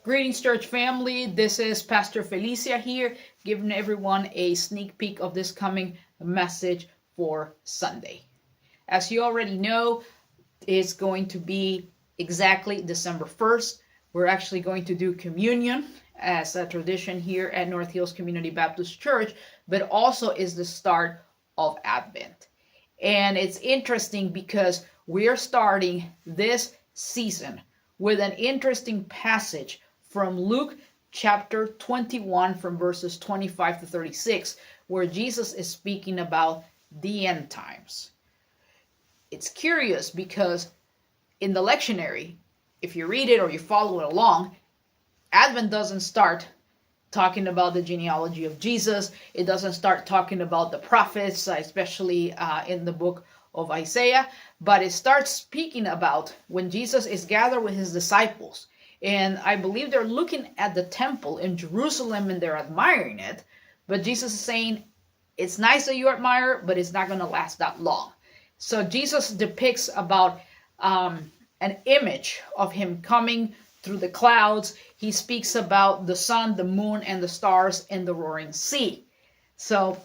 Greetings, church family. This is Pastor Felicia here, giving everyone a sneak peek of this coming message for Sunday. As you already know, it's going to be exactly December 1st. We're actually going to do communion as a tradition here at North Hills Community Baptist Church, but also is the start of Advent. And it's interesting because we're starting this season with an interesting passage from Luke chapter 21 from verses 25 to 36, where Jesus is speaking about the end times. It's curious because in the lectionary, if you read it or you follow it along, Advent doesn't start talking about the genealogy of Jesus. It doesn't start talking about the prophets, especially in the book of Isaiah, but it starts speaking about when Jesus is gathered with his disciples. And I believe they're looking at the temple in Jerusalem and they're admiring it. But Jesus is saying, it's nice that you admire, but it's not going to last that long. So Jesus depicts about an image of him coming through the clouds. He speaks about the sun, the moon, and the stars and the roaring sea. So,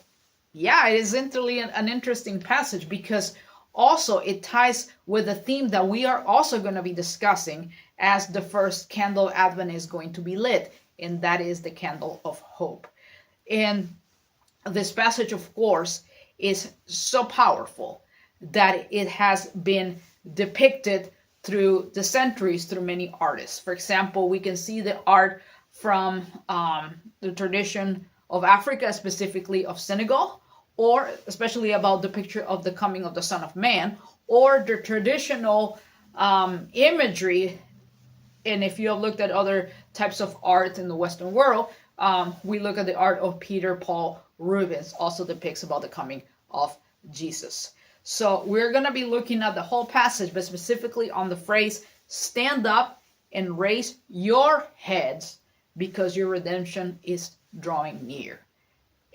yeah, it is really an interesting passage because also it ties with the theme that we are also going to be discussing as the first candle of Advent is going to be lit, and that is the candle of hope. And this passage, of course, is so powerful that it has been depicted through the centuries through many artists. For example, we can see the art from the tradition of Africa, specifically of Senegal, or especially about the picture of the coming of the Son of Man, or the traditional imagery. And if you have looked at other types of art in the Western world, we look at the art of Peter Paul Rubens, also depicts about the coming of Jesus. So we're going to be looking at the whole passage, but specifically on the phrase, stand up and raise your heads because your redemption is drawing near.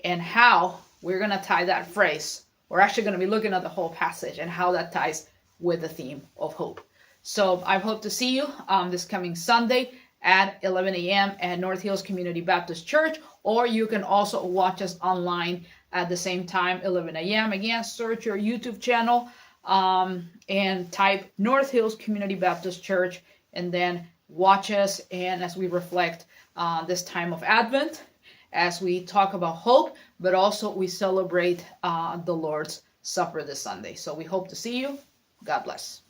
And how we're going to tie that phrase. We're actually going to be looking at the whole passage and how that ties with the theme of hope. So I hope to see you this coming Sunday at 11 a.m. at North Hills Community Baptist Church, or you can also watch us online at the same time, 11 a.m. Again, search your YouTube channel and type North Hills Community Baptist Church, and then watch us and as we reflect this time of Advent, as we talk about hope, but also we celebrate the Lord's Supper this Sunday. So we hope to see you. God bless.